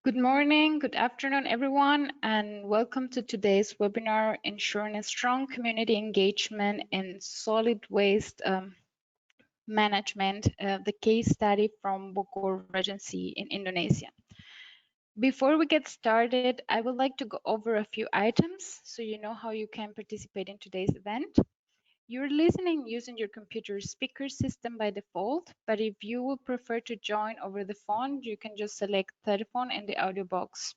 Good morning, good afternoon, everyone, and welcome to today's webinar, Ensuring a Strong Community Engagement in Solid Waste Management, the case study from Bogor Regency in Indonesia. Before we get started, I would like to go over a few items so you know how you can participate in today's event. You're listening using your computer speaker system by default, but if you would prefer to join over the phone, you can just select telephone in the audio box.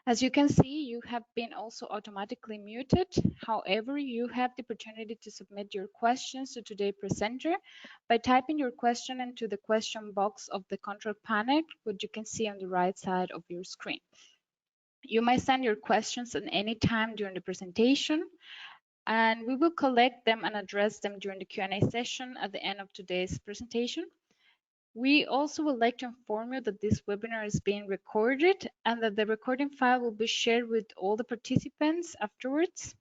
As you can see, you have been also automatically muted. However, you have the opportunity to submit your questions to today's presenter by typing your question into the question box of the control panel, which you can see on the right side of your screen. You may send your questions at any time during the presentation, and we will collect them and address them during the Q&A session at the end of today's presentation. We also would like to inform you that this webinar is being recorded and that the recording file will be shared with all the participants afterwards.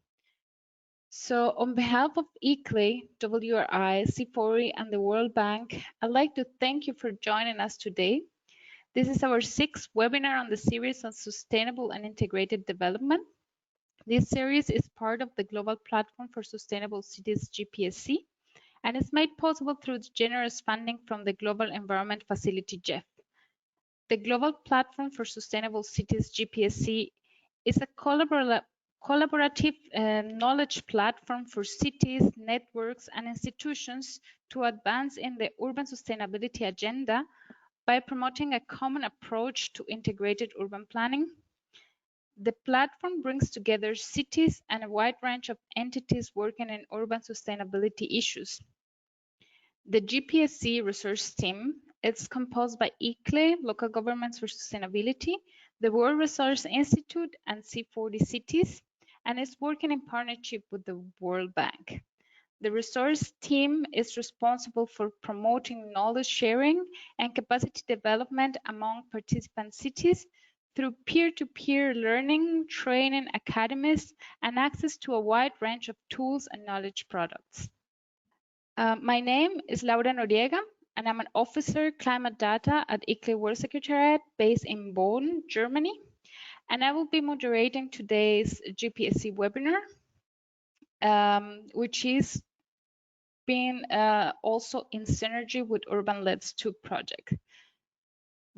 So on behalf of ICLEI, WRI, C40, and the World Bank, I'd like to thank you for joining us today. This is our 6th webinar on the series on sustainable and integrated development. This series is part of the Global Platform for Sustainable Cities, GPSC, and is made possible through generous funding from the Global Environment Facility, GEF. The Global Platform for Sustainable Cities, GPSC, is a collaborative knowledge platform for cities, networks, and institutions to advance in the urban sustainability agenda by promoting a common approach to integrated urban planning. The platform brings together cities and a wide range of entities working in urban sustainability issues. The GPSC research team is composed by ICLEI, Local Governments for Sustainability, the World Resource Institute, and C40 cities, and is working in partnership with the World Bank. The resource team is responsible for promoting knowledge sharing and capacity development among participant cities through peer-to-peer learning, training academies, and access to a wide range of tools and knowledge products. My name is Laura Noriega, and I'm an officer climate data at ICLEI World Secretariat based in Bonn, Germany. And I will be moderating today's GPSC webinar, which is being also in synergy with Urban Let's 2 project.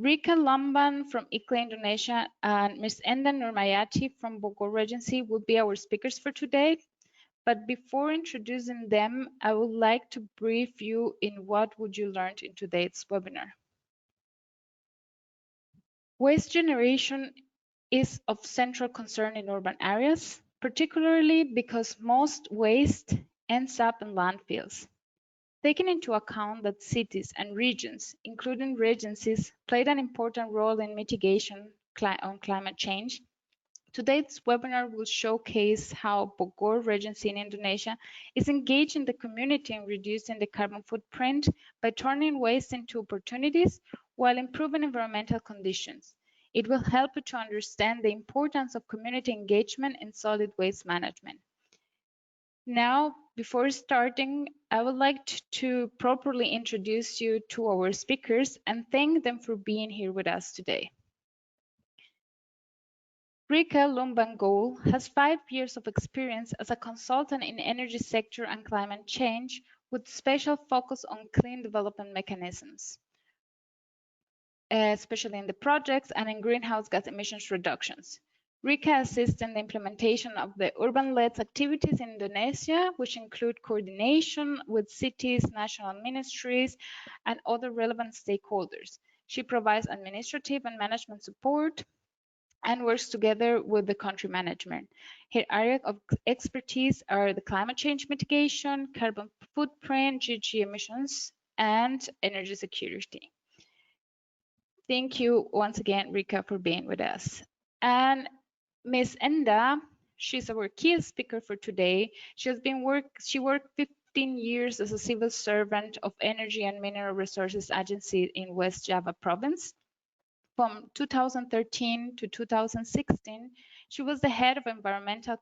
Rika Lamban from ICLEI Indonesia and Ms. Enda Nurmayati from Bogor Regency will be our speakers for today. But before introducing them, I would like to brief you in what would you learn in today's webinar. Waste generation is of central concern in urban areas, particularly because most waste ends up in landfills. Taking into account that cities and regions, including regencies, played an important role in mitigation on climate change, today's webinar will showcase how Bogor Regency in Indonesia is engaged in the community in reducing the carbon footprint by turning waste into opportunities while improving environmental conditions. It will help you to understand the importance of community engagement in solid waste management. Now, before starting, I would like to properly introduce you to our speakers and thank them for being here with us today. Rika Lumbangol has 5 years of experience as a consultant in energy sector and climate change with special focus on clean development mechanisms, especially in the projects and in greenhouse gas emissions reductions. Rika assists in the implementation of the urban-led activities in Indonesia, which include coordination with cities, national ministries, and other relevant stakeholders. She provides administrative and management support and works together with the country management. Her area of expertise are the climate change mitigation, carbon footprint, GHG emissions, and energy security. Thank you once again, Rika, for being with us. And Ms. Enda, she's our key speaker for today. She worked 15 years as a civil servant of Energy and Mineral Resources Agency in West Java province. From 2013 to 2016, she was the head of Environmental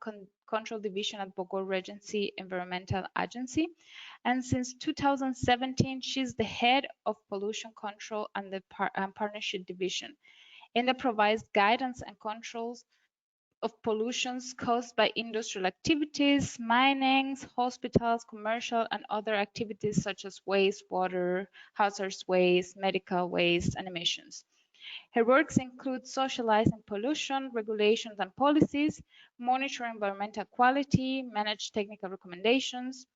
Control Division at Bogor Regency Environmental Agency. And since 2017, she's the head of Pollution Control and the Partnership Division. and that provides guidance and controls of pollutions caused by industrial activities, mining, hospitals, commercial, and other activities such as wastewater, hazardous waste, medical waste, and emissions. Her works include socializing pollution, regulations and policies, monitor environmental quality, manage technical recommendations,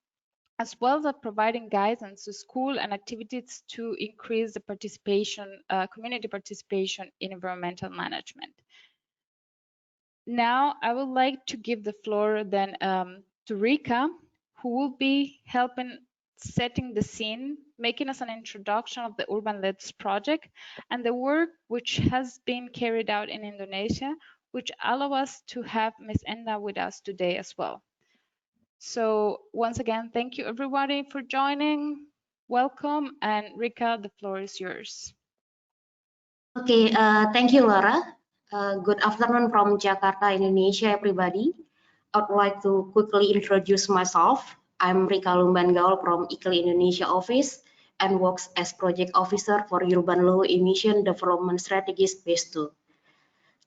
as well as providing guidance to school and activities to increase the participation, community participation in environmental management. Now, I would like to give the floor then to Rika, who will be helping setting the scene, making us an introduction of the Urban Let's project and the work which has been carried out in Indonesia, which allow us to have Ms. Enda with us today as well. So once again, thank you everybody for joining. Welcome, and Rika, the floor is yours. Okay, thank you, Laura. Good afternoon from Jakarta, Indonesia, everybody. I would like to quickly introduce myself. I'm Rika Lumbangaul from ICLEI Indonesia office and works as project officer for Urban Low Emission Development Strategies Phase 2.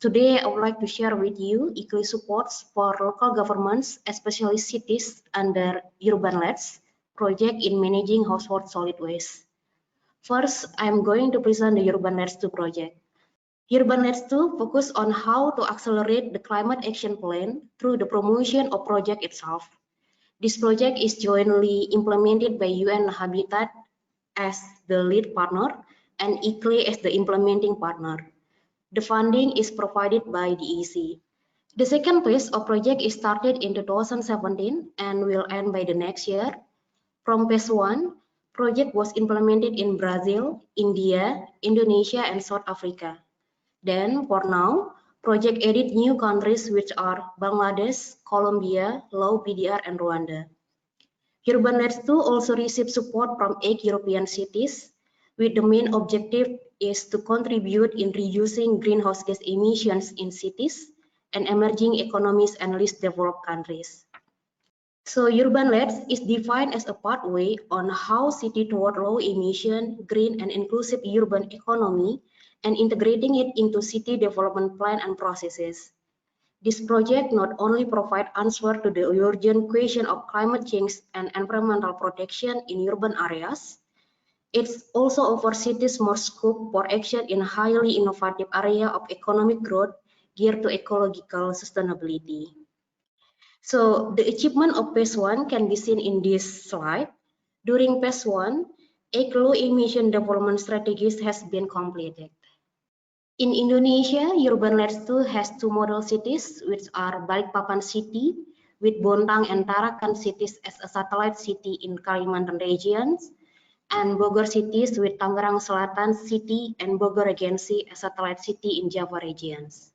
Today, I would like to share with you ICLEI supports for local governments, especially cities, under Urban Let's project in managing household solid waste. First, I'm going to present the Urban Let's 2 project. Urban Let's 2 focus on how to accelerate the climate action plan through the promotion of project itself. This project is jointly implemented by UN Habitat as the lead partner and ICLEI as the implementing partner. The funding is provided by DEC. The second phase of project is started in 2017 and will end by the next year. From phase 1, project was implemented in Brazil, India, Indonesia, and South Africa. Then, for now, project added new countries which are Bangladesh, Colombia, Laos, PDR, and Rwanda. Urban Let's 2 also received support from 8 European cities, with the main objective is to contribute in reducing greenhouse gas emissions in cities and emerging economies and least developed countries. So Urban Let's is defined as a pathway on how city toward low emission, green, and inclusive urban economy and integrating it into city development plan and processes. This project not only provides answer to the urgent question of climate change and environmental protection in urban areas, it also offers cities more scope for action in a highly innovative area of economic growth geared to ecological sustainability. So the achievement of phase 1 can be seen in this slide. During phase 1, 8 low emission development strategies has been completed. In Indonesia, Urban Let's 2 has 2 model cities, which are Balikpapan City, with Bontang and Tarakan cities as a satellite city in Kalimantan regions, and Bogor cities with Tangerang Selatan City and Bogor Regency as satellite city in Java regions.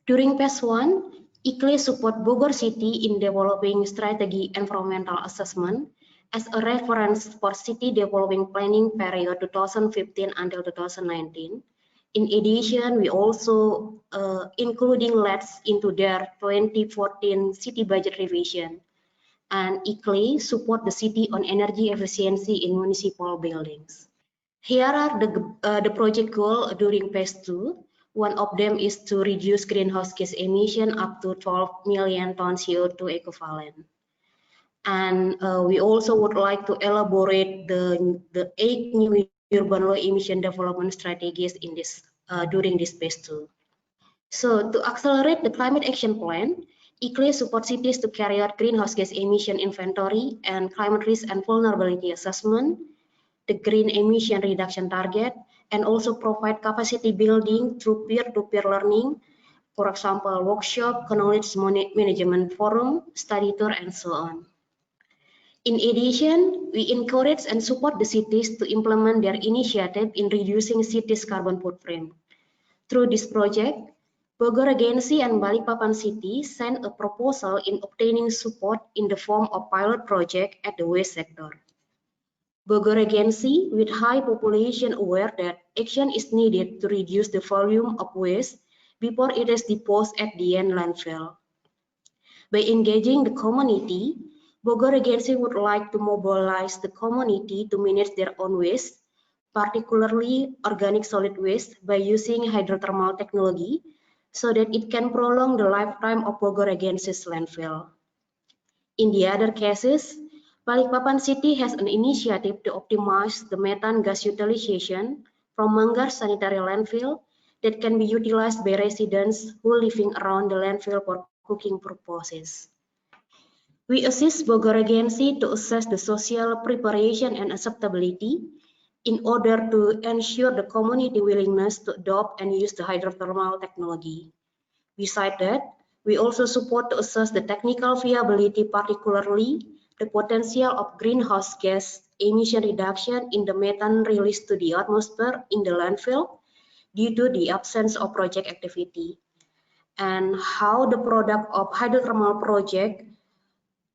During phase 1, ICLEI support Bogor City in developing strategy environmental assessment as a reference for city developing planning period 2015 until 2019. In addition, we also including LEDs into their 2014 city budget revision. And ICLEI support the city on energy efficiency in municipal buildings. Here are the project goal during phase 2. One of them is to reduce greenhouse gas emission up to 12 million tons CO2 equivalent. And we also would like to elaborate the 8 new urban low emission development strategies in this during this phase 2. So to accelerate the climate action plan, ICLEI supports cities to carry out greenhouse gas emission inventory and climate risk and vulnerability assessment, the green emission reduction target, and also provide capacity building through peer-to-peer learning, for example, workshop, knowledge management forum, study tour, and so on. In addition, we encourage and support the cities to implement their initiative in reducing cities' carbon footprint. Through this project, Bogor Regency and Balikpapan City sent a proposal in obtaining support in the form of pilot project at the waste sector. Bogor Regency, with high population, aware that action is needed to reduce the volume of waste before it is disposed at the end landfill. By engaging the community, Bogor Regency would like to mobilize the community to manage their own waste, particularly organic solid waste, by using hydrothermal technology so that it can prolong the lifetime of Bogor Regency's landfill. In the other cases, Balikpapan City has an initiative to optimize the methane gas utilization from Manggar sanitary landfill that can be utilized by residents who living around the landfill for cooking purposes. We assist Bogor Regency to assess the social preparation and acceptability in order to ensure the community willingness to adopt and use the hydrothermal technology. Besides that, we also support to assess the technical viability, particularly the potential of greenhouse gas emission reduction in the methane released to the atmosphere in the landfill due to the absence of project activity, and how the product of hydrothermal project,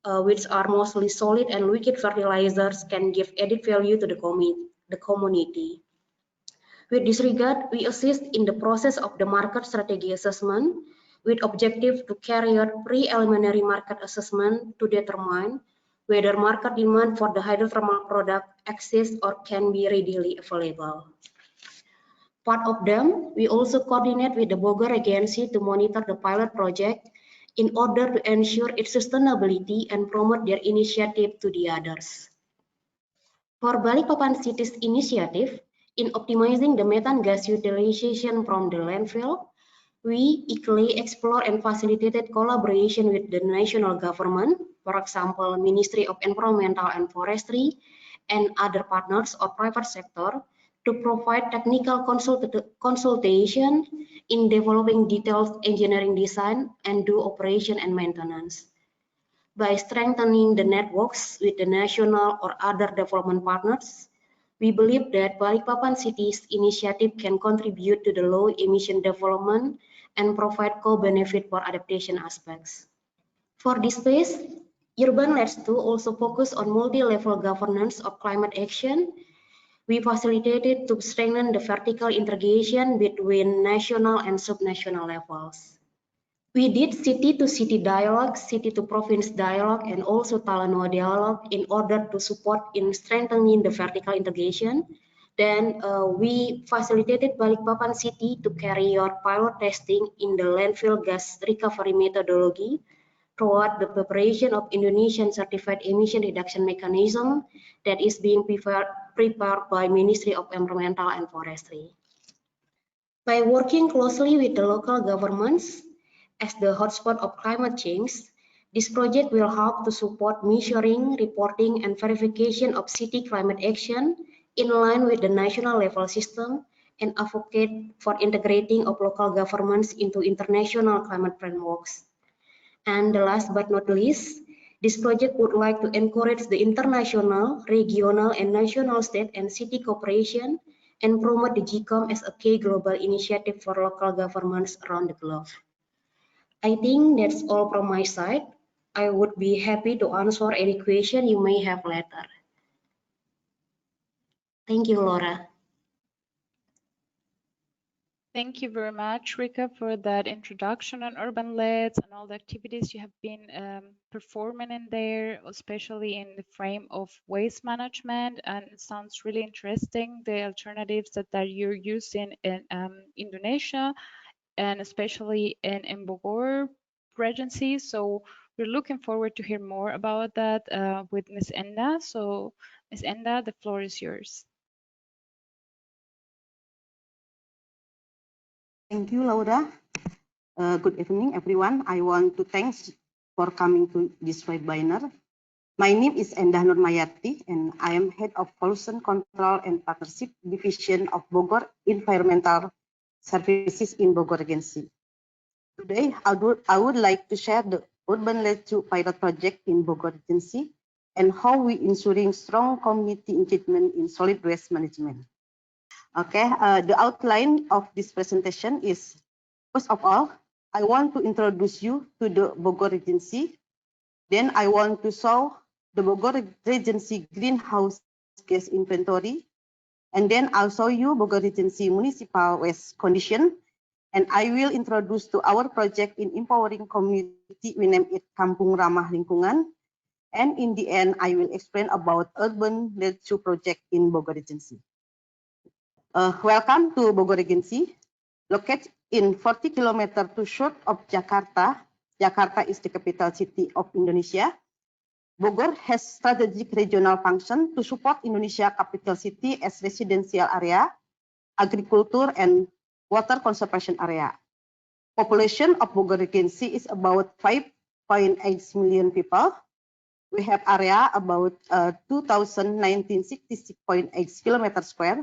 which are mostly solid and liquid fertilizers, can give added value to the community. With this regard, we assist in the process of the market strategy assessment with objective to carry out preliminary market assessment to determine whether market demand for the hydrothermal product exists or can be readily available. Part of them, we also coordinate with the Bogor Regency to monitor the pilot project in order to ensure its sustainability and promote their initiative to the others. For Balikpapan City's initiative in optimizing the methane gas utilization from the landfill, we equally explore and facilitated collaboration with the national government, for example, Ministry of Environmental and Forestry, and other partners or private sector to provide technical consultation in developing detailed engineering design and do operation and maintenance. By strengthening the networks with the national or other development partners, we believe that Balikpapan City's initiative can contribute to the low emission development and provide co-benefit for adaptation aspects. For this phase, Urban Labs 2 also focus on multi-level governance of climate action. We facilitated to strengthen the vertical integration between national and subnational levels. We did city-to-city dialogue, city-to-province dialogue, and also Talanoa dialogue in order to support in strengthening the vertical integration. Then we facilitated Balikpapan City to carry out pilot testing in the landfill gas recovery methodology toward the preparation of Indonesian certified emission reduction mechanism that is being prepared by Ministry of Environmental and Forestry. By working closely with the local governments, as the hotspot of climate change, this project will help to support measuring, reporting, and verification of city climate action in line with the national level system and advocate for integrating of local governments into international climate frameworks. And the last but not least, this project would like to encourage the international, regional, and national state and city cooperation and promote the GCOM as a key global initiative for local governments around the globe. I think that's all from my side. I would be happy to answer any question you may have later. Thank you, Laura. Thank you very much, Rika, for that introduction on urban LEDs and all the activities you have been performing in there, especially in the frame of waste management. And it sounds really interesting, the alternatives that you're using in Indonesia, and especially in Bogor Regency. So we're looking forward to hear more about that with Ms. Enda. So Ms. Enda, the floor is yours. Thank you, Laura. Good evening, everyone. I want to thanks for coming to this webinar. My name is Endah Nurmayati, and I am Head of Pollution Control and Partnership Division of Bogor Environmental Services in Bogor Regency. Today, I would like to share the Urban LED 2 pilot project in Bogor Regency and how we ensuring strong community engagement in solid waste management. Okay, the outline of this presentation is, first of all, I want to introduce you to the Bogor Regency. Then I want to show the Bogor Regency greenhouse gas inventory. And then I'll show you Bogor Regency municipal waste condition. And I will introduce to our project in empowering community. We name it Kampung Ramah Lingkungan. And in the end, I will explain about Urban LED 2 project in Bogor Regency. Welcome to Bogor Regency, located in 40 kilometers to short of Jakarta. Jakarta is the capital city of Indonesia. Bogor has strategic regional function to support Indonesia capital city as residential area, agriculture, and water conservation area. Population of Bogor Regency is about 5.8 million people. We have area about 2,1966.8 kilometers square.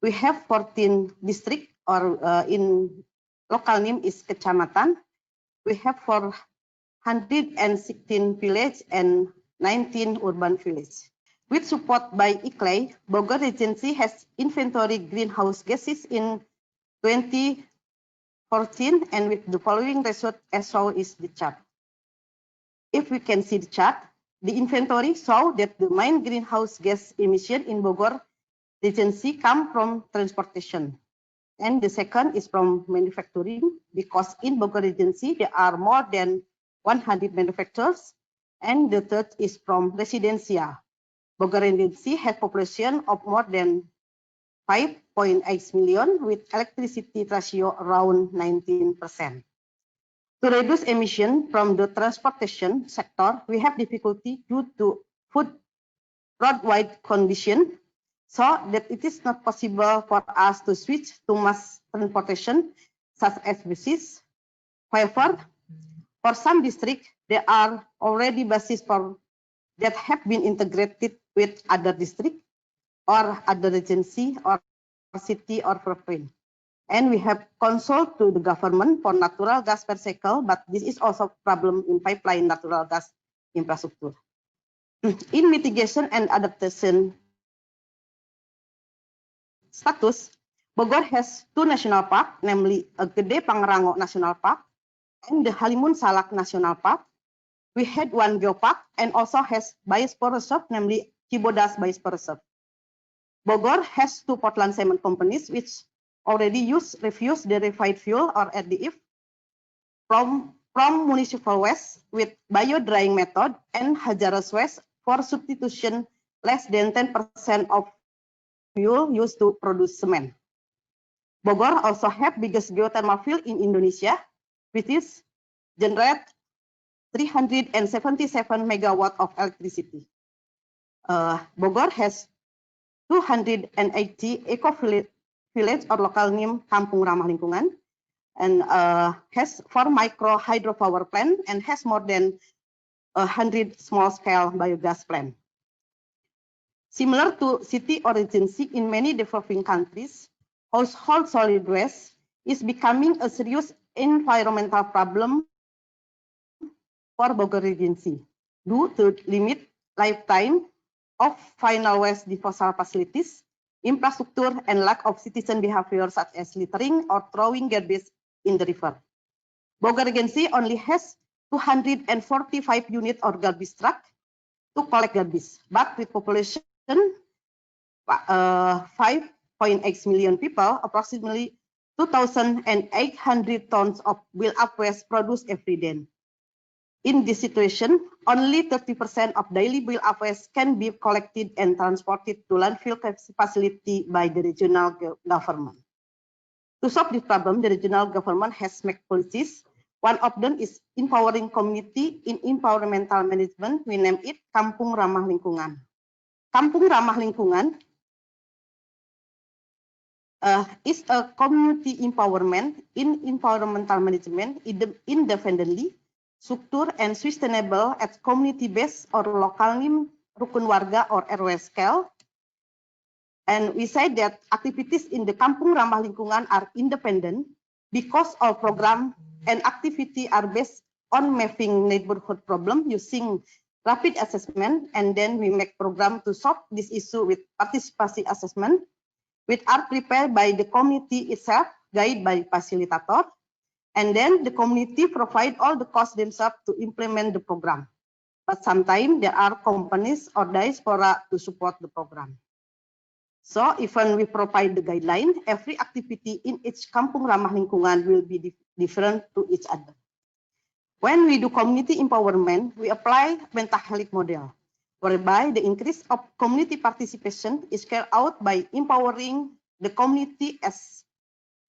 We have 14 district, or in local name is kecamatan. We have 416 village and 19 urban village. With support by ICLEI, Bogor Regency has inventory greenhouse gases in 2014, and with the following result as shown is the chart. If we can see the chart, the inventory show that the main greenhouse gas emission in Bogor Regency come from transportation. And the second is from manufacturing, because in Bogor Regency there are more than 100 manufacturers. And the third is from residential. Bogor Regency has population of more than 5.8 million with electricity ratio around 19%. To reduce emission from the transportation sector, we have difficulty due to roadwide condition, so that it is not possible for us to switch to mass transportation, such as buses. However, for some districts, there are already buses that have been integrated with other districts or other agency or city or province. And we have consulted to the government for natural gas per cycle, but this is also a problem in pipeline natural gas infrastructure. In mitigation and adaptation status, Bogor has two national parks, namely Gede Pangrango National Park and the Halimun Salak National Park. We had one geopark and also has biosphere reserve, namely Cibodas Biosphere Reserve. Bogor has two Portland cement companies which already use refuse derivative fuel or RDF from municipal waste with bio-drying method and hazardous waste for substitution less than 10% of fuel used to produce cement. Bogor also have biggest geothermal field in Indonesia, which is generate 377 megawatt of electricity. Bogor has 280 eco village or local name Kampung Ramah Lingkungan, and has 4 micro hydropower plant and has more than 100 small scale biogas plant. Similar to city or regency in many developing countries, household solid waste is becoming a serious environmental problem for Bogor Regency due to limit lifetime of final waste disposal facilities, infrastructure, and lack of citizen behavior such as littering or throwing garbage in the river. Bogor Regency only has 245 units or garbage truck to collect garbage, but with population 5.8 million people, approximately 2,800 tons of built-up waste produced every day. In this situation, only 30% of daily built-up waste can be collected and transported to landfill facility by the regional government. To solve this problem, the regional government has made policies. One of them is empowering community in environmental management. We name it Kampung Ramah Lingkungan. Kampung Ramah Lingkungan is a community empowerment in environmental management independently, structure and sustainable at community-based or local rukun warga or RW scale. And we say that activities in the Kampung Ramah Lingkungan are independent because all program and activity are based on mapping neighborhood problem using rapid assessment, and then we make program to solve this issue with participatory assessment, which are prepared by the community itself, guided by facilitator, and then the community provide all the costs themselves to implement the program. But sometimes there are companies or diaspora to support the program. So even we provide the guideline, every activity in each Kampung Ramah Lingkungan will be different to each other. When we do community empowerment, we apply Pentahelix model, whereby the increase of community participation is carried out by empowering the community as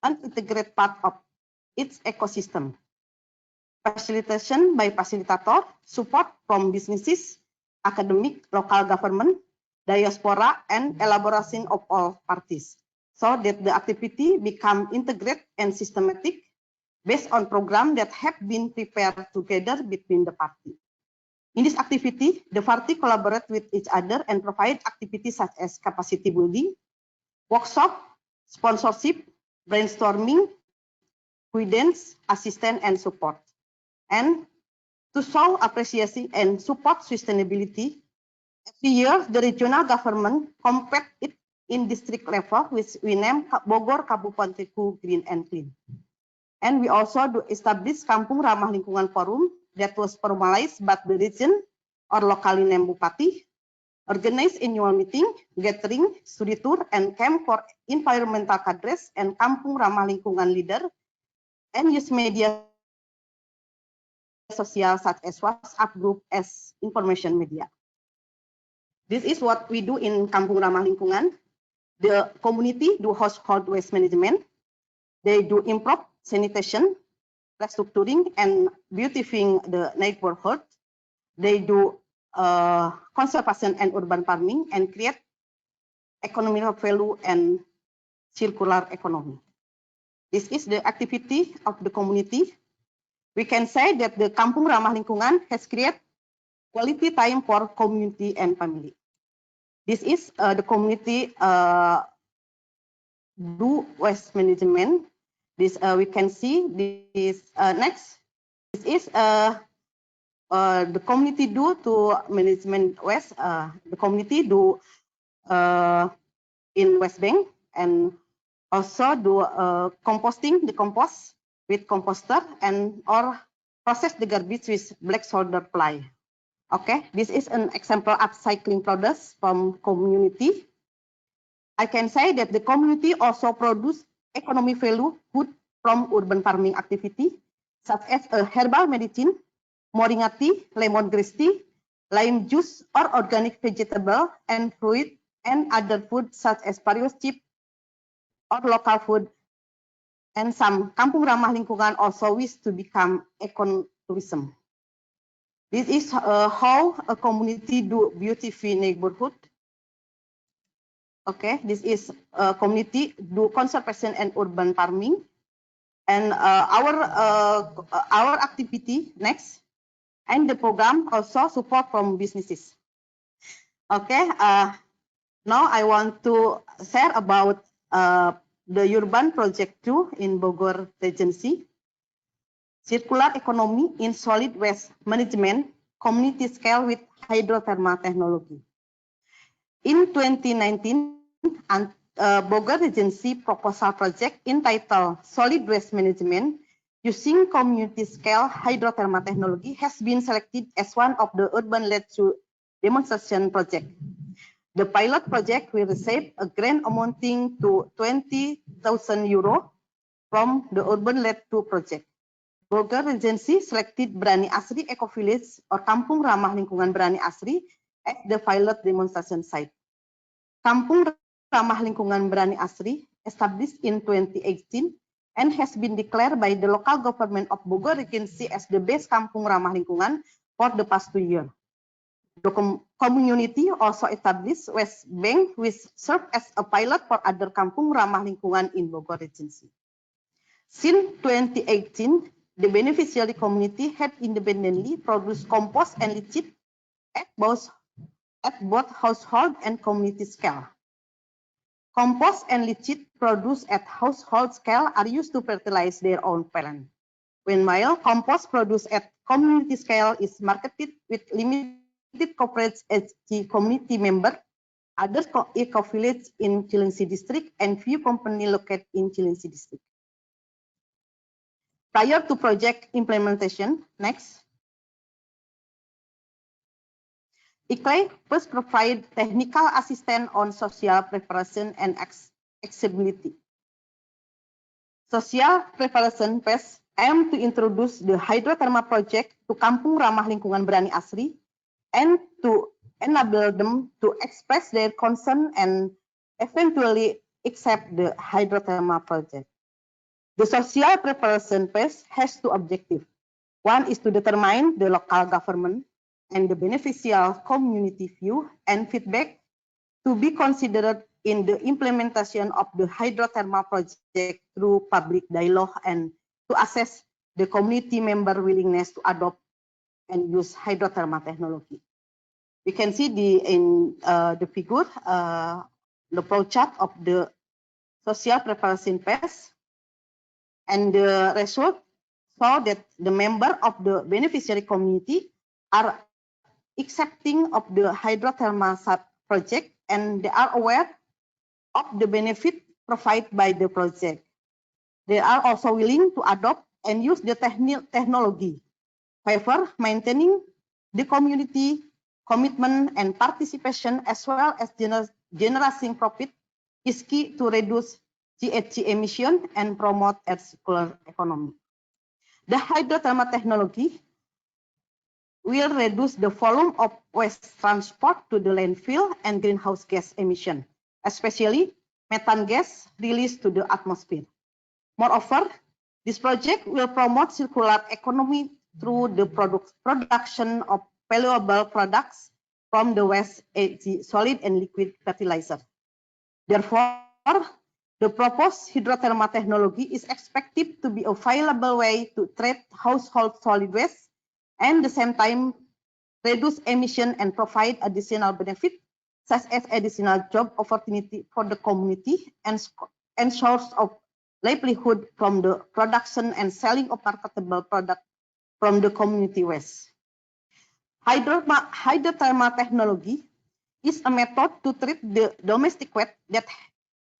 an integrated part of its ecosystem. Facilitation by facilitator, support from businesses, academic, local government, diaspora, and elaboration of all parties, so that the activity become integrated and systematic based on programs that have been prepared together between the parties. In this activity, the party collaborate with each other and provide activities such as capacity building, workshop, sponsorship, brainstorming, guidance, assistance, and support. And to show appreciation and support sustainability, every year the regional government compete it in district level, which we name Bogor Kabupatenku Green and Clean. And we also do establish Kampung Ramah Lingkungan Forum that was formalized by the region or locally named Bupati, organize annual meeting, gathering, study tour, and camp for environmental cadres and Kampung Ramah Lingkungan leader, and use media sosial such as WhatsApp group as information media. This is what we do in Kampung Ramah Lingkungan. The community do household waste management. They do improve sanitation, restructuring, and beautifying the neighborhood. They do conservation and urban farming and create economic value and circular economy. This is the activity of the community. We can say that the Kampung Ramah Lingkungan has created quality time for community and family. This is the community do waste management. This we can see this next. This is the community do to management waste. The community do in West Bank and also do composting the compost with composter and or process the garbage with black solder ply. Okay, this is an example upcycling products from community. I can say that the community also produce economic value food from urban farming activity, such as a herbal medicine, moringa tea, lemongrass tea, lime juice, or organic vegetable and fruit, and other food such as various cheap or local food. And some Kampung Ramah Lingkungan also wish to become ecotourism. This is how a community do Beautify Neighborhood. Okay, this is a community do conservation and urban farming. And our activity next, and the program also support from businesses. Okay, now I want to share about the urban project 2 in Bogor Regency. Circular economy in solid waste management, community scale with hydrothermal technology. In 2019, Bogor Regency proposal project entitled Solid Waste Management using community scale hydrothermal technology has been selected as one of the urban-led demonstration project. The pilot project will receive a grant amounting to 20,000 euro from the urban-led 2 project. Bogor Regency selected Berani Asri Eco Village or Kampung Ramah Lingkungan Berani Asri as the pilot demonstration site. Kampung Ramah Lingkungan Berani Asri, established in 2018 and has been declared by the local government of Bogor Regency as the best Kampung Ramah Lingkungan for the past 2 years. The community also established West Bank, which served as a pilot for other Kampung Ramah Lingkungan in Bogor Regency. Since 2018, the beneficiary community had independently produced compost and leachate at both household and community scale. Compost and leachate produced at household scale are used to fertilize their own plant. Meanwhile, compost produced at community scale is marketed with limited coverage as the community member, other eco-village in Cilengsi district, and few companies located in Cilengsi district. Prior to project implementation, next. ICLEI first provide technical assistance on social preparation and accessibility. Social preparation phase aim to introduce the hydrothermal project to Kampung Ramah Lingkungan Berani Asri and to enable them to express their concern and eventually except the hydrothermal project. The social preparation phase has two objectives. One is to determine the local government and the beneficial community view and feedback to be considered in the implementation of the hydrothermal project through public dialogue and to assess the community member willingness to adopt and use hydrothermal technology. We can see in the figure, the flow chart of the social preparation phase, and the result show that the member of the beneficiary community are accepting of the hydrothermal project and they are aware of the benefit provided by the project. They are also willing to adopt and use the technology. However, maintaining the community commitment and participation as well as generating profit is key to reduce GHG emission and promote a circular economy. The hydrothermal technology will reduce the volume of waste transport to the landfill and greenhouse gas emission, especially methane gas released to the atmosphere. Moreover, this project will promote circular economy through the production of valuable products from the waste, e.g. solid and liquid fertilizer. Therefore, the proposed hydrothermal technology is expected to be a viable way to treat household solid waste and at the same time reduce emission and provide additional benefit such as additional job opportunity for the community and source of livelihood from the production and selling of marketable product from the community waste. Hydrothermal technology is a method to treat the domestic waste that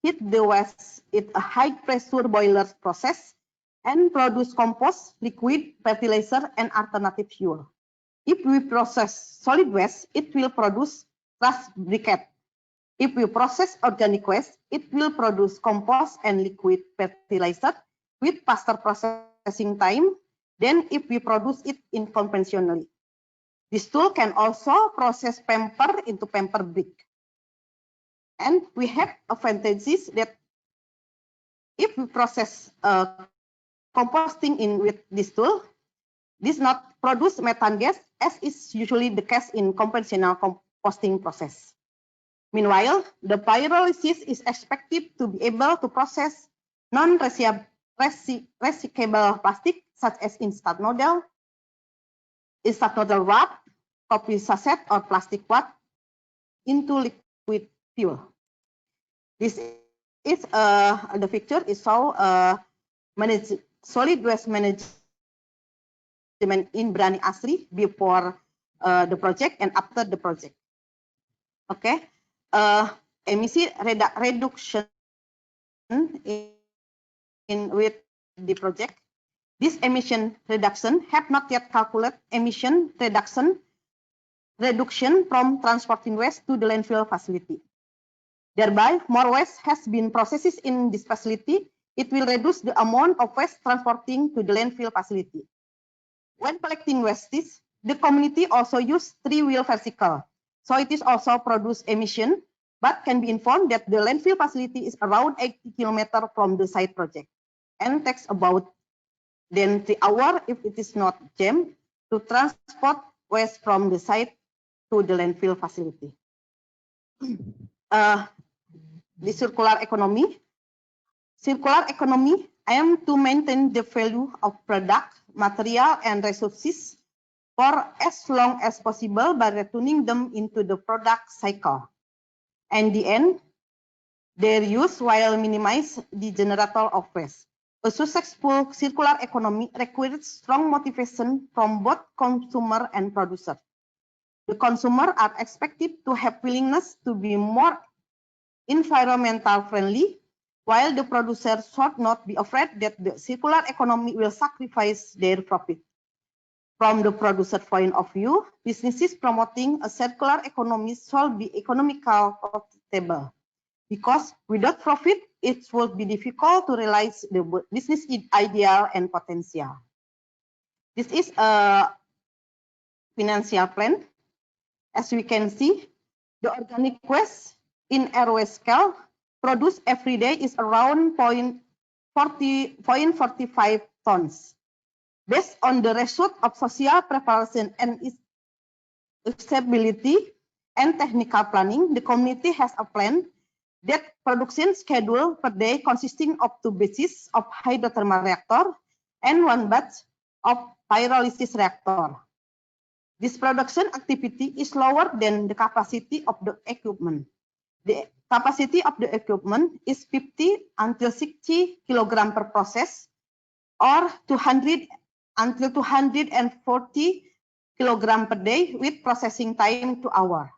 heat the waste in a high pressure boiler process and produce compost, liquid, fertilizer, and alternative fuel. If we process solid waste, it will produce trash briquette. If we process organic waste, it will produce compost and liquid fertilizer with faster processing time than if we produce it in conventionally. This tool can also process paper into paper brick. And we have advantages that if we process composting with this tool, this not produce methane gas as is usually the case in conventional composting process. Meanwhile, the pyrolysis is expected to be able to process non-recyclable plastic such as instant noodle wrap, coffee sachet, or plastic wrap into liquid fuel. This is the picture is show solid waste management in Berani Asri before the project and after the project. Okay, emission reduction in with the project. This emission reduction have not yet calculated emission reduction from transporting waste to the landfill facility. Thereby, more waste has been processed in this facility. It will reduce the amount of waste transporting to the landfill facility. When collecting wastes, the community also use three-wheel vehicle. So it is also produce emission, but can be informed that the landfill facility is around 80 kilometers from the site project and takes about 3 hours if it is not jammed to transport waste from the site to the landfill facility. The circular economy. Circular economy aims to maintain the value of product, material, and resources for as long as possible by returning them into the product cycle. And the end, their use while minimize the generator of waste. A successful circular economy requires strong motivation from both consumer and producer. The consumer are expected to have willingness to be more environmental friendly, while the producer should not be afraid that the circular economy will sacrifice their profit. From the producer point of view, businesses promoting a circular economy should be economically profitable, because without profit, it would be difficult to realize the business ideal and potential. This is a financial plan. As we can see, the organic waste in airway scale produced every day is around 0.45 tons. Based on the result of social preparation and stability and technical planning, the community has a plan that production schedule per day consisting of 2 batches of hydrothermal reactor and 1 batch of pyrolysis reactor. This production activity is lower than the capacity of the equipment. The capacity of the equipment is 50 until 60 kilogram per process or 200 until 240 kilogram per day with processing time 2 hours.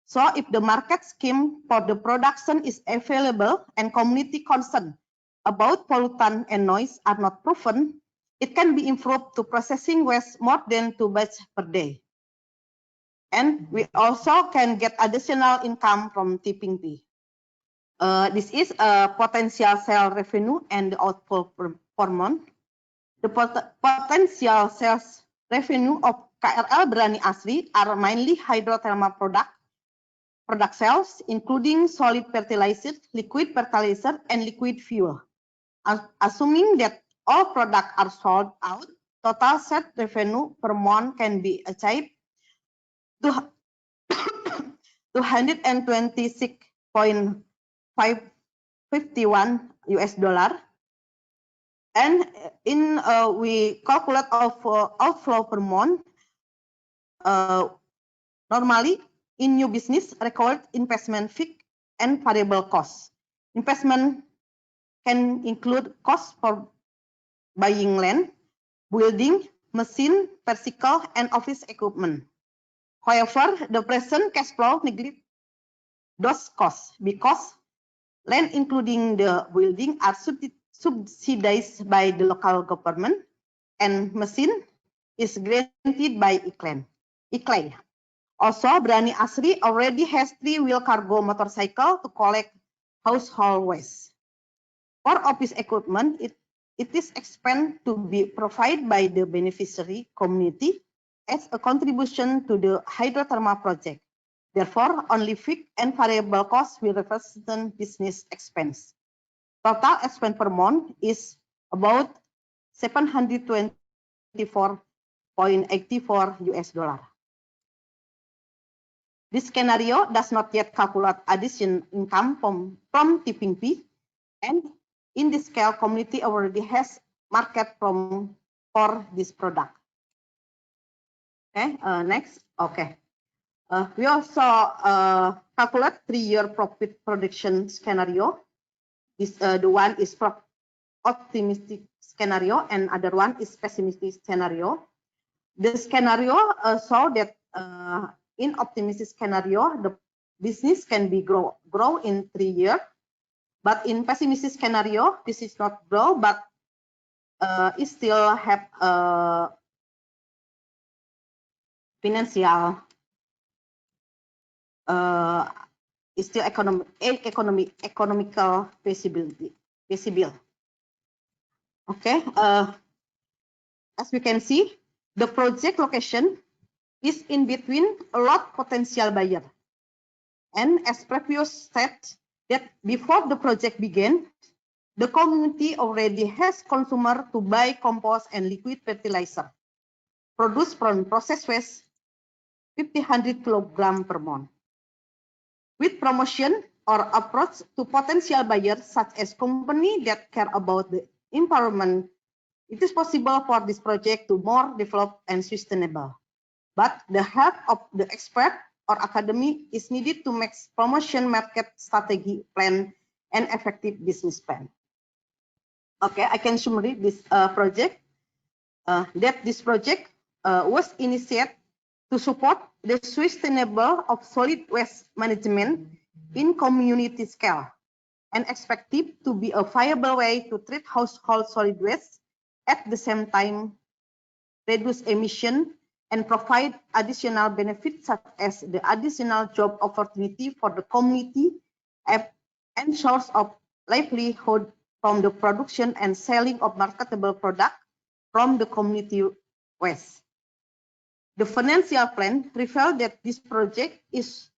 So if the market scheme for the production is available and community concern about pollutant and noise are not proven, it can be improved to processing waste more than 2 batches per day. And we also can get additional income from tipping fee. This is a potential sale revenue and the outflow per month. The potential sales revenue of KRL Berani Asri are mainly hydrothermal product sales, including solid fertilizer, liquid fertilizer, and liquid fuel. Assuming that all products are sold out, total set revenue per month can be achieved to 226.551 US dollar. And in we calculate of outflow per month. Normally, in new business, required investment fixed and variable costs. Investment can include costs for buying land, building, machine, vehicle, and office equipment. However, the present cash flow neglects those costs because land, including the building, are subsidized by the local government, and machine is granted by ICLAI. Also, Berani Asri already has 3-wheel cargo motorcycle to collect household waste. For office equipment, it is expected to be provided by the beneficiary community as a contribution to the hydrothermal project. Therefore, only fixed and variable costs will represent business expense. Total expense per month is about 724.84 US dollar. This scenario does not yet calculate additional income from tipping fee, and in this scale, community already has market for this product. Okay, next. Okay, we also calculate 3-year profit prediction scenario. This the one is optimistic scenario, and other one is pessimistic scenario. The scenario show that in optimistic scenario, the business can be grow in 3 years. But in pessimistic scenario, this is not grow, but it still have financial, is still economical feasible. Okay, as we can see, the project location is in between a lot potential buyer. And as previous said, that before the project began, the community already has consumer to buy compost and liquid fertilizer produced from process waste 500 kilogram per month. With promotion or approach to potential buyers such as company that care about the environment, it is possible for this project to more developed and sustainable. But the help of the expert or academy is needed to make promotion market strategy plan and effective business plan. Okay, I can summary this project. That this project was initiated to support the sustainable of solid waste management in community scale and expected to be a viable way to treat household solid waste at the same time reduce emission and provide additional benefits such as the additional job opportunity for the community and source of livelihood from the production and selling of marketable product from the community waste. The financial plan revealed that this project is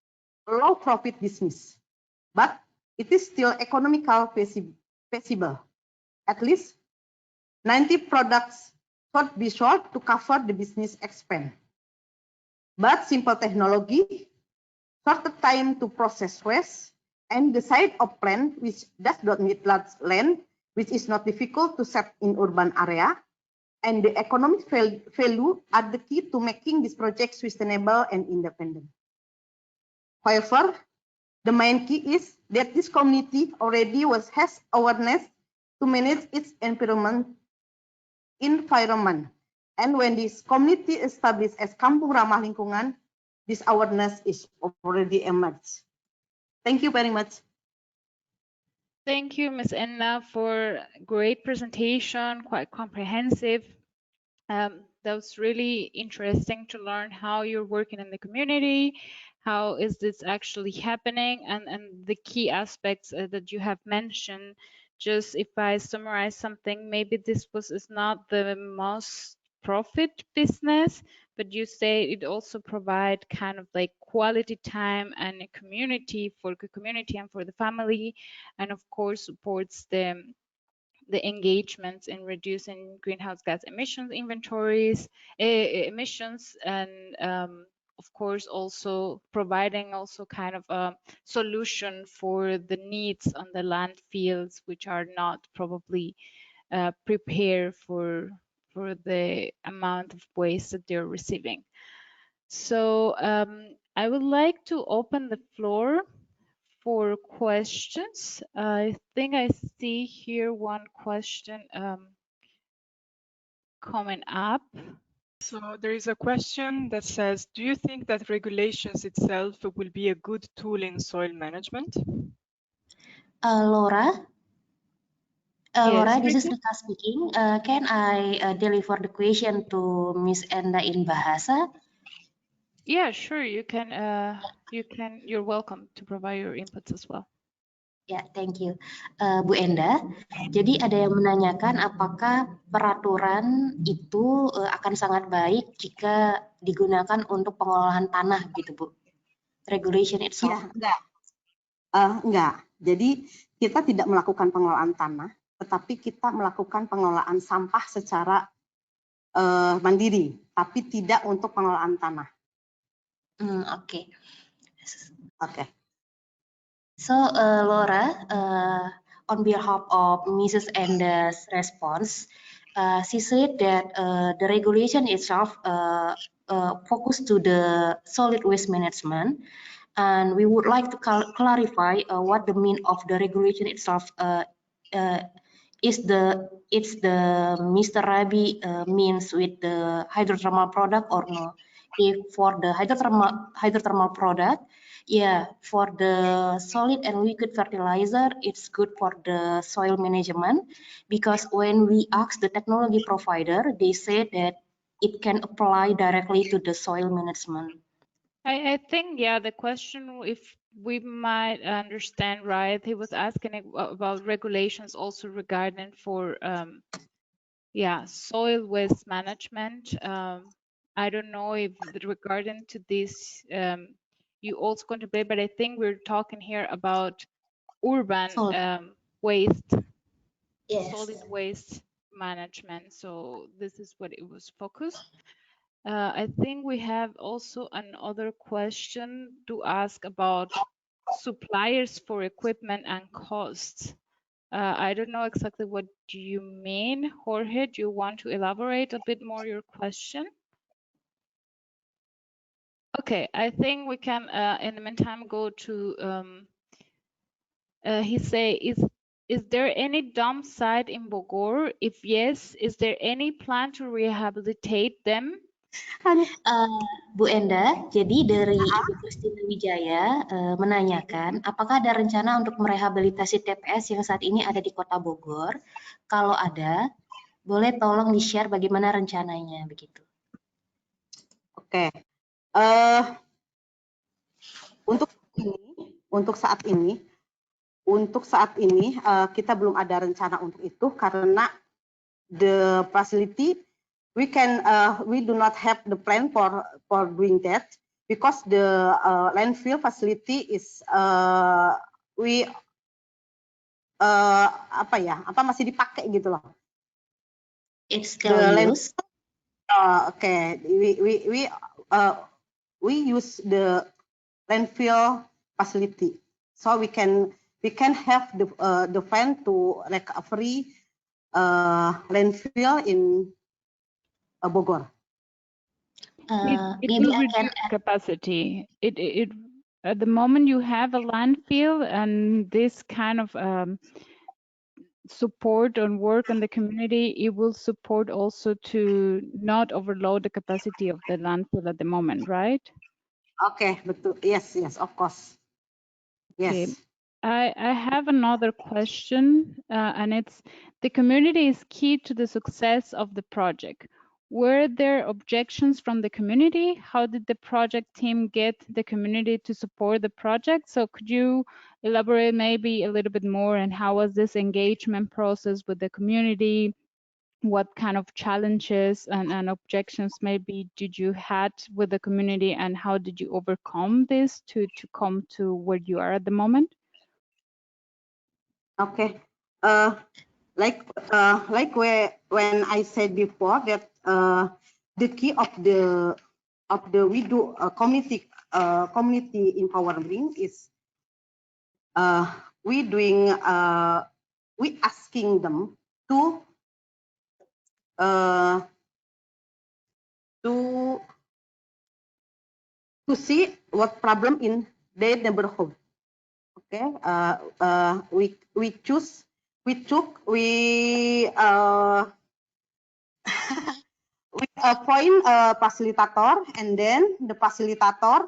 a low profit business, but it is still economical feasible. At least 90 products should be sold to cover the business expense. But simple technology, shorter time to process waste, and the site of plant which does not need large land, which is not difficult to set in urban area, and the economic value are the key to making this project sustainable and independent. However, the main key is that this community already has awareness to manage its environment. And when this community established as Kampung Ramah Lingkungan, this awareness is already emerged. Thank you very much. Thank you, Ms. Enna, for great presentation, quite comprehensive. That was really interesting to learn how you're working in the community, how is this actually happening, and the key aspects that you have mentioned. Just if I summarize something, maybe this is not the most profit business, but you say it also provide kind of like quality time and a community for the community and for the family, and of course supports the engagements in reducing greenhouse gas emissions inventories, emissions, and of course also providing also kind of a solution for the needs on the landfills, which are not probably prepared for the amount of waste that they're receiving. So I would like to open the floor for questions. I think I see here one question coming up. So there is a question that says, do you think that regulations itself will be a good tool in soil management? Laura? Yes, Laura, this is Rika? Rika speaking. Can I deliver the question to Miss Enda in Bahasa? Yeah, sure. You're welcome to provide your inputs as well. Ya, thank you. Bu Enda, jadi ada yang menanyakan apakah peraturan itu akan sangat baik jika digunakan untuk pengolahan tanah gitu, Bu? Regulation itself. Ya, enggak. Jadi kita tidak melakukan pengelolaan tanah, tetapi kita melakukan pengelolaan sampah secara mandiri, tapi tidak untuk pengelolaan tanah. Oke. Oke. So, Laura, on behalf of Mrs. Enda's response, she said that the regulation itself focused to the solid waste management, and we would like to clarify what the mean of the regulation itself it's the Mr. Rabi means with the hydrothermal product or no. If for the hydrothermal product, yeah, for the solid and liquid fertilizer, it's good for the soil management, because when we ask the technology provider, they say that it can apply directly to the soil management. I think, yeah, the question, if we might understand right, he was asking about regulations also regarding for soil waste management. I don't know if regarding to this you also contemplate, but I think we're talking here about urban waste, yes, solid waste management. So this is what it was focused. I think we have also another question to ask about suppliers for equipment and costs. I don't know exactly what do you mean, Jorge. Do you want to elaborate a bit more your question? Okay, I think we can, in the meantime, go to, he say, is there any dump site in Bogor? If yes, is there any plan to rehabilitate them? Bu Enda, jadi dari Ibu Kristina Wijaya menanyakan, apakah ada rencana untuk merehabilitasi TPS yang saat ini ada di Kota Bogor? Kalau ada, boleh tolong di-share bagaimana rencananya begitu. Oke. Untuk saat ini kita belum ada rencana untuk itu karena the facility we do not have the plan for doing that because the landfill facility is we masih dipakai gitu loh. It's still used. Okay, we use the landfill facility, so we can have the fund to recovery landfill in Bogor. It Maybe will I can reduce capacity. It at the moment you have a landfill and this kind of support and work on the community, it will support also to not overload the capacity of the landfill at the moment, right? Okay, betul. Yes, of course. Okay. Yes. I have another question, and it's the community is key to the success of the project. Were there objections from the community? How did the project team get the community to support the project? So could you elaborate maybe a little bit more on how was this engagement process with the community? What kind of challenges and objections maybe did you had with the community, and how did you overcome this to come to where you are at the moment? Okay. Like when I said before that the key of the we do community empowering is we doing we asking them to see what problem in their neighborhood. Okay, we appoint a facilitator, and then the facilitator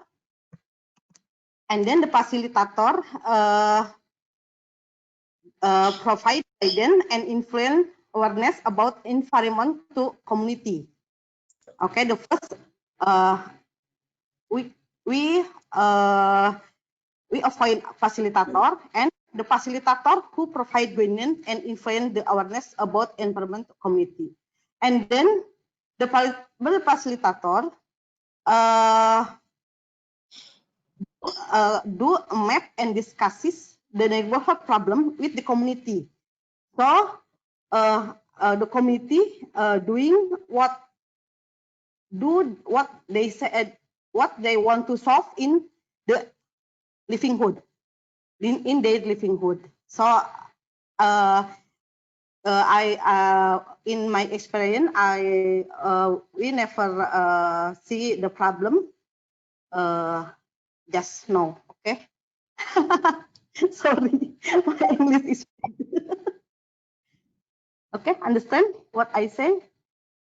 provide guidance and influence awareness about environment to community. Okay, the first we appoint facilitator, and the facilitator who provide guidance and influence the awareness about environment community, and then the facilitator do a map and discusses the neighborhood problem with the community. So the community doing what they said, what they want to solve in the livelihood, in their livelihood. So I in my experience, we never see the problem just now. Okay. Sorry, my English is okay. Understand what I say?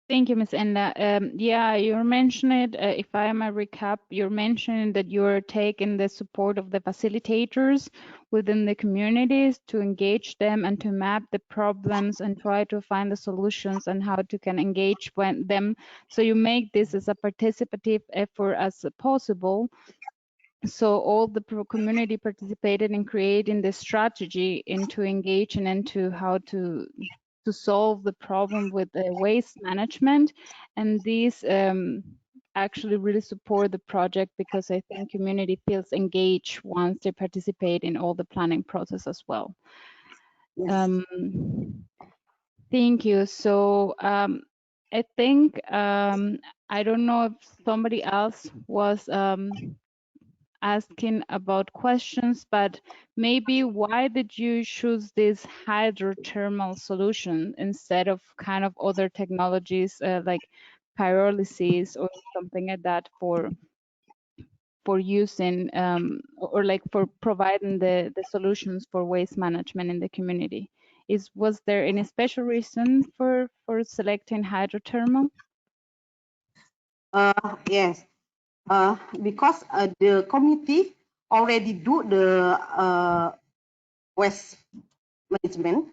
Thank you, Ms. Enda. Yeah, you're mentioning, if I may recap, you're mentioning that you're taking the support of the facilitators within the communities to engage them and to map the problems and try to find the solutions and how to can engage them. So you make this as a participative effort as possible. So all the community participated in creating the strategy into engage and into how to solve the problem with the waste management, and these actually really support the project because I think community feels engaged once they participate in all the planning process as well. Yes. Thank you. So I think I don't know if somebody else was asking about questions, but maybe why did you choose this hydrothermal solution instead of kind of other technologies like pyrolysis or something like that for using or like for providing the solutions for waste management in the community? Was there any special reason for selecting hydrothermal? Yes. Because the community already do the waste management,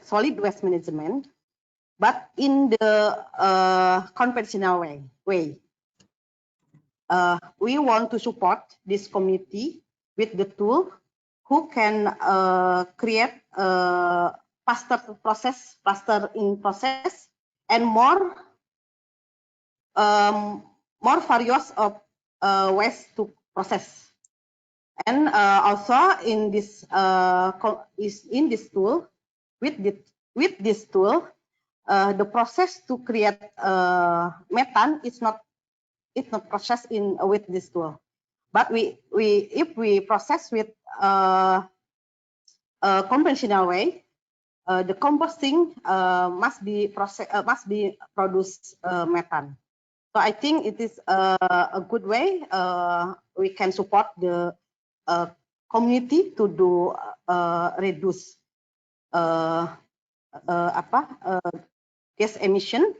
solid waste management, but in the conventional way. We want to support this community with the tool who can create faster in process, and more various of waste to process. And also in this tool, with this tool, the process to create methane is not processed with this tool. But if we process with conventional way, the composting must be produce methane. So I think it is a good way we can support the community to do reduce gas emission,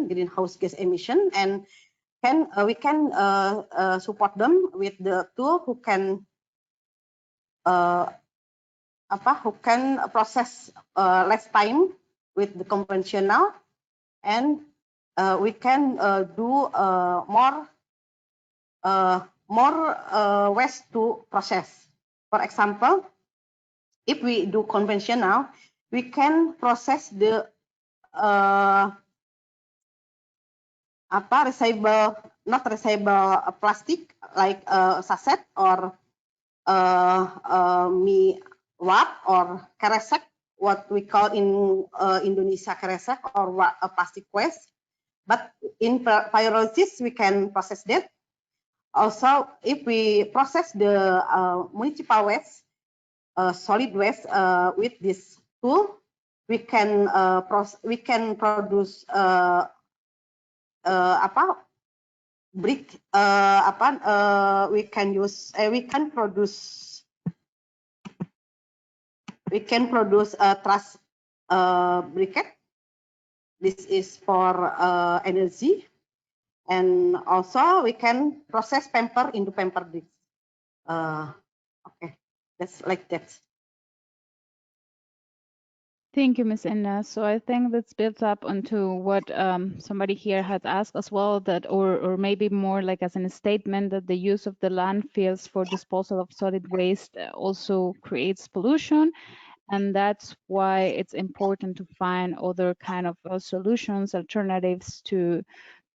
greenhouse gas emission, and we can support them with the tool who can process less time with the conventional, and we can do more waste to process. For example, if we do conventional, we can process the not recyclable plastic like sachet or wrap or keresek, what we call in Indonesia keresek, or a plastic waste. But in pyrolysis, we can process that. Also, if we process the municipal waste, solid waste with this tool, we can produce brick. We can produce truss briquette. This is for energy, and also we can process paper into paper bricks. Okay, that's like that. Thank you, Ms. Inna. So I think that's built up onto what somebody here has asked as well, that or maybe more like as in a statement, that the use of the landfills for disposal of solid waste also creates pollution. And that's why it's important to find other kind of solutions, alternatives to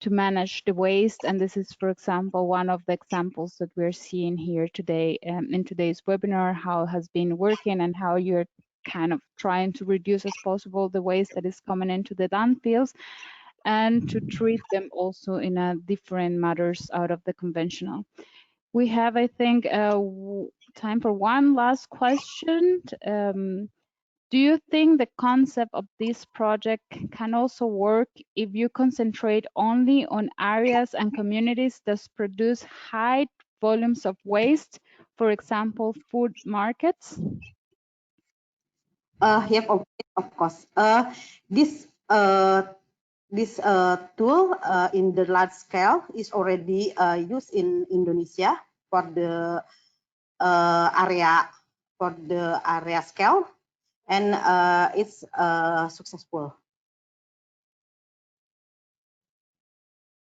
manage the waste. And this is, for example, one of the examples that we're seeing here today in today's webinar, how it has been working and how you're kind of trying to reduce as possible the waste that is coming into the landfills, and to treat them also in a different matters out of the conventional. We have, I think, time for one last question. Do you think the concept of this project can also work if you concentrate only on areas and communities that produce high volumes of waste, for example, food markets? Yeah, of course. This tool in the large scale is already used in Indonesia for the area scale, and it's successful.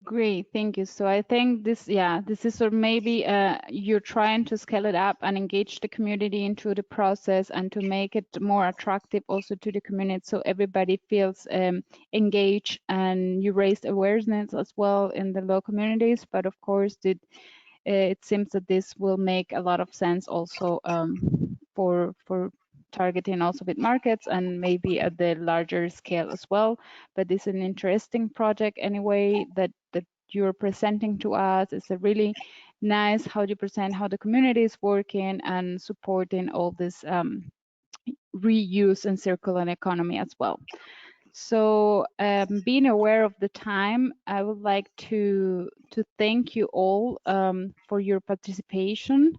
Great, thank you. So I think this is, or maybe you're trying to scale it up and engage the community into the process and to make it more attractive also to the community, so everybody feels engaged, and you raised awareness as well in the local communities. But of course, it seems that this will make a lot of sense also for targeting also with markets and maybe at the larger scale as well. But this is an interesting project anyway that you're presenting to us. It's a really nice how you present how the community is working and supporting all this reuse and circular economy as well. So being aware of the time, I would like to thank you all for your participation.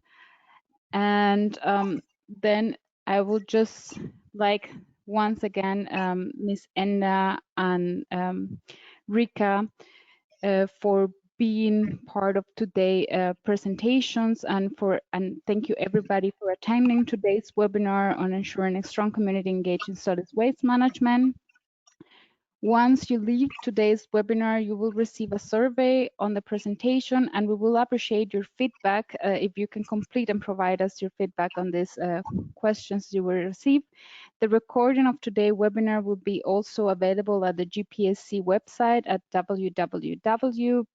And then I would just like once again Ms. Enda and Rika for being part of today's presentations, and thank you everybody for attending today's webinar on ensuring a strong community engaged in solid waste management. Once you leave today's webinar, you will receive a survey on the presentation, and we will appreciate your feedback if you can complete and provide us your feedback on these questions you will receive. The recording of today's webinar will be also available at the GPSC website at www.dpsc.go.id.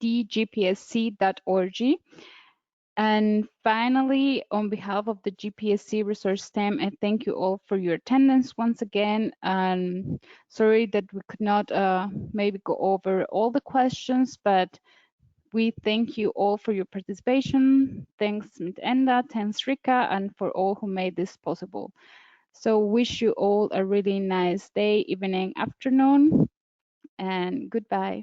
dgpsc.org. And finally, on behalf of the GPSC resource team, I thank you all for your attendance once again. And sorry that we could not maybe go over all the questions, but we thank you all for your participation. Thanks, Enda, thanks, Rika, and for all who made this possible. So wish you all a really nice day, evening, afternoon, and goodbye.